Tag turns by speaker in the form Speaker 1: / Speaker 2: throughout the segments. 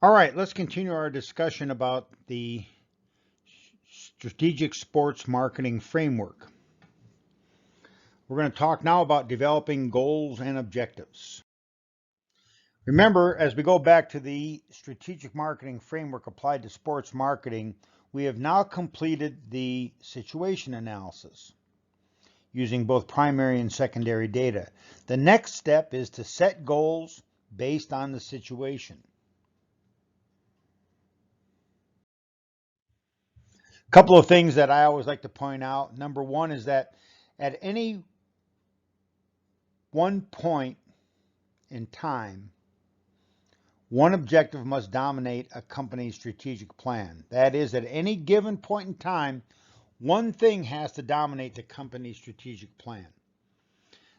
Speaker 1: All right, let's continue our discussion about the strategic sports marketing framework. We're going to talk now about developing goals and objectives. Remember, as we go back to the strategic marketing framework applied to sports marketing, we have now completed the situation analysis using both primary and secondary data. The next step is to set goals based on the situation. Couple of things that I always like to point out. Number one is that at any one point in time, one objective must dominate a company's strategic plan. That is, at any given point in time, one thing has to dominate the company's strategic plan.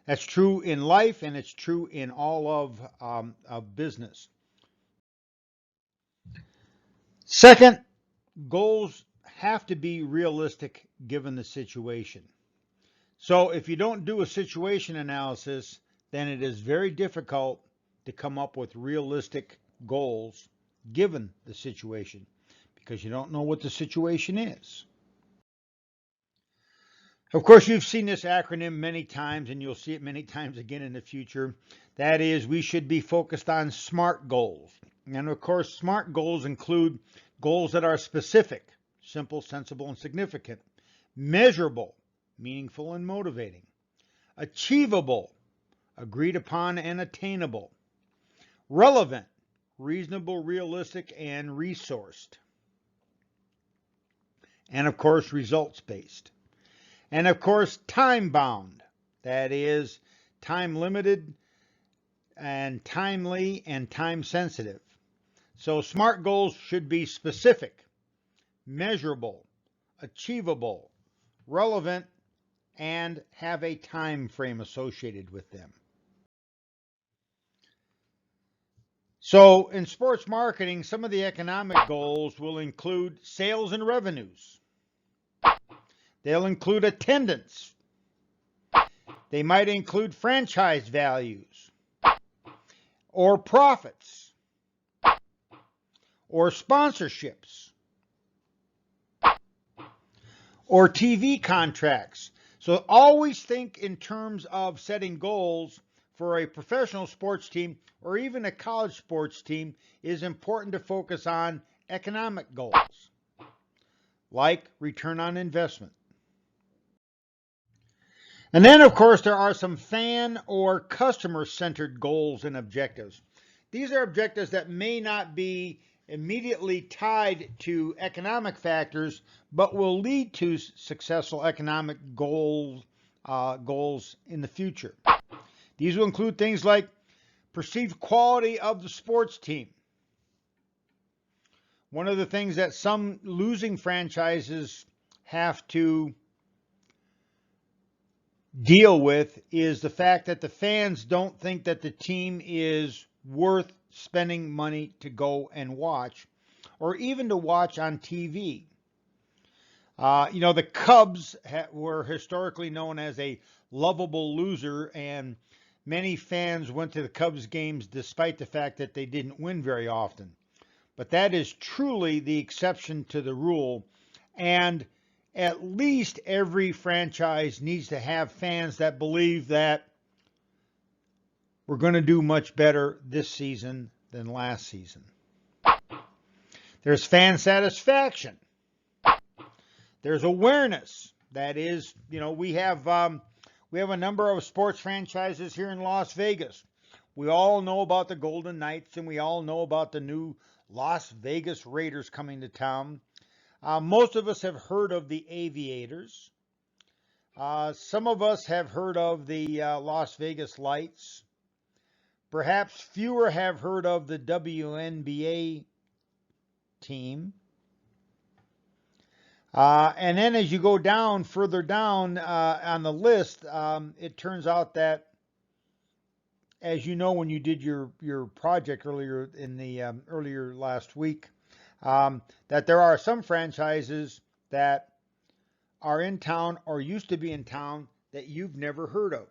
Speaker 1: That's true in life, and it's true in all of business. Second, goals have to be realistic given the situation. So if you don't do a situation analysis, then it is very difficult to come up with realistic goals given the situation because you don't know what the situation is. Of course, you've seen this acronym many times and you'll see it many times again in the future. That is, we should be focused on SMART goals. And of course, SMART goals include goals that are specific, simple, sensible, and significant, measurable, meaningful, and motivating, achievable, agreed upon and attainable, relevant, reasonable, realistic, and resourced, and of course, results-based. And of course, time-bound, that is, time-limited and timely and time-sensitive. So SMART goals should be specific, measurable, achievable, relevant, and have a time frame associated with them. So in sports marketing, some of the economic goals will include sales and revenues. They'll include attendance. They might include franchise values or profits or sponsorships or TV contracts. So always think in terms of setting goals for a professional sports team or even a college sports team. It is important to focus on economic goals like return on investment. And then, of course, there are some fan or customer-centered goals and objectives. These are objectives that may not be immediately tied to economic factors, but will lead to successful economic goals in the future. These will include things like perceived quality of the sports team. One of the things that some losing franchises have to deal with is the fact that the fans don't think that the team is worth spending money to go and watch, or even to watch on TV. The Cubs were historically known as a lovable loser, and many fans went to the Cubs games despite the fact that they didn't win very often. But that is truly the exception to the rule, and at least every franchise needs to have fans that believe that we're going to do much better this season than last season. There's fan satisfaction. There's awareness. That is, we have a number of sports franchises here in Las Vegas. We all know about the Golden Knights, and we all know about the new Las Vegas Raiders coming to town. Most of us have heard of the Aviators. Some of us have heard of the Las Vegas Lights. Perhaps fewer have heard of the WNBA team. And then as you go down, further down on the list, it turns out that, as you know, when you did your project earlier in the earlier last week, that there are some franchises that are in town or used to be in town that you've never heard of.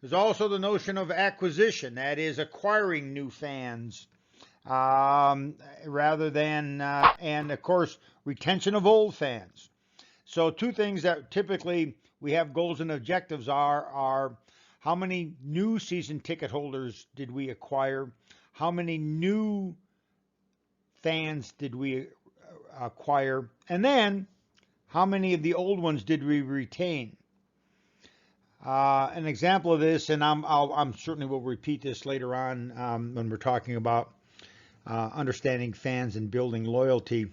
Speaker 1: There's also the notion of acquisition, that is acquiring new fans rather than, and of course, retention of old fans. So two things that typically we have goals and objectives are how many new season ticket holders did we acquire? How many new fans did we acquire? And then how many of the old ones did we retain? An example of this, and I'm certainly will repeat this later on when we're talking about understanding fans and building loyalty,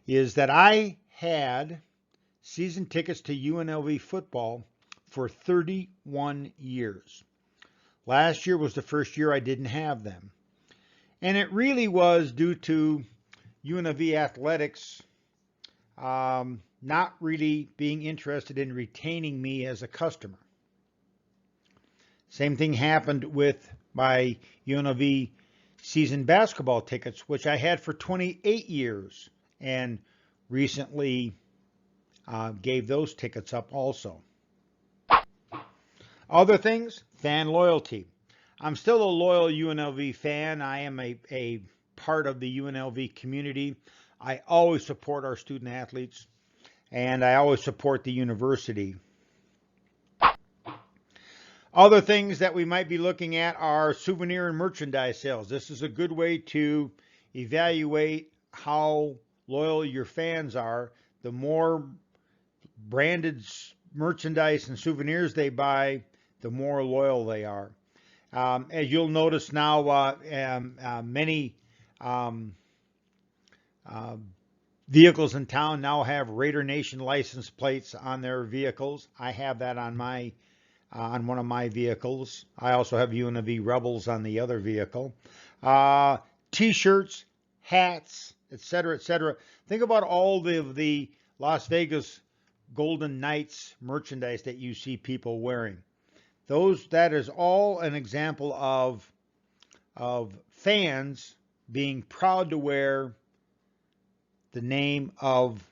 Speaker 1: is that I had season tickets to UNLV football for 31 years. Last year was the first year I didn't have them. And it really was due to UNLV athletics not really being interested in retaining me as a customer. Same thing happened with my UNLV season basketball tickets, which I had for 28 years and recently gave those tickets up also. Other things, fan loyalty. I'm still a loyal UNLV fan. I am a part of the UNLV community. I always support our student athletes, and I always support the university. Other things that we might be looking at are souvenir and merchandise sales. This is a good way to evaluate how loyal your fans are. The more branded merchandise and souvenirs they buy, the more loyal they are. As you'll notice now, many vehicles in town now have Raider Nation license plates on their vehicles. I have that on one of my vehicles. I also have UNLV Rebels on the other vehicle. T-shirts, hats, etc., etc. Think about all the Las Vegas Golden Knights merchandise that you see people wearing. That is all an example of fans being proud to wear the name of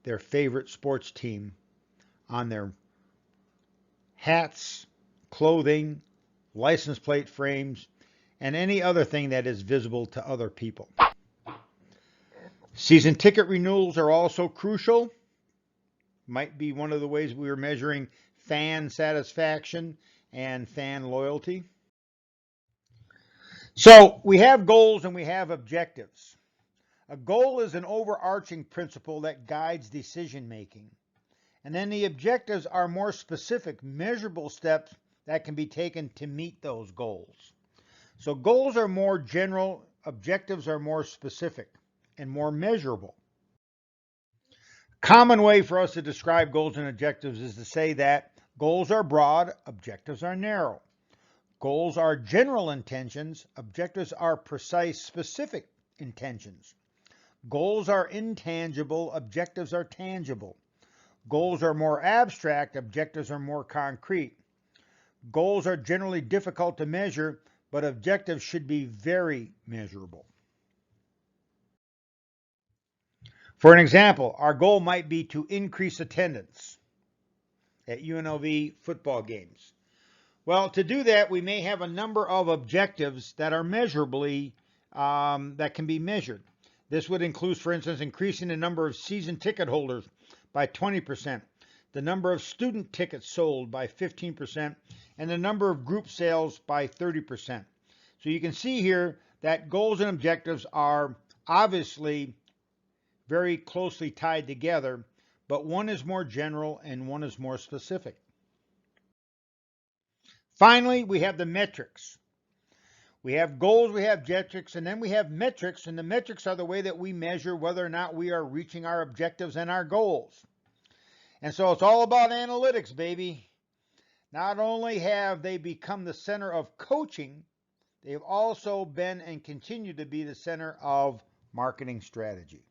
Speaker 1: their favorite sports team on their hats, clothing, license plate frames, and any other thing that is visible to other people. Season ticket renewals are also crucial. Might be one of the ways we are measuring fan satisfaction and fan loyalty. So we have goals and we have objectives. A goal is an overarching principle that guides decision making. And then the objectives are more specific, measurable steps that can be taken to meet those goals. So goals are more general, objectives are more specific and more measurable. Common way for us to describe goals and objectives is to say that goals are broad, objectives are narrow. Goals are general intentions, objectives are precise, specific intentions. Goals are intangible, objectives are tangible. Goals are more abstract, objectives are more concrete. Goals are generally difficult to measure, but objectives should be very measurable. For an example, our goal might be to increase attendance at UNLV football games. Well, to do that, we may have a number of objectives that are measurably, that can be measured. This would include, for instance, increasing the number of season ticket holders by 20%, the number of student tickets sold by 15%, and the number of group sales by 30%. So you can see here that goals and objectives are obviously very closely tied together, but one is more general and one is more specific. Finally, we have the metrics. We have goals, we have objectives, and then we have metrics, and the metrics are the way that we measure whether or not we are reaching our objectives and our goals. And so it's all about analytics, baby. Not only have they become the center of coaching, they've also been and continue to be the center of marketing strategy.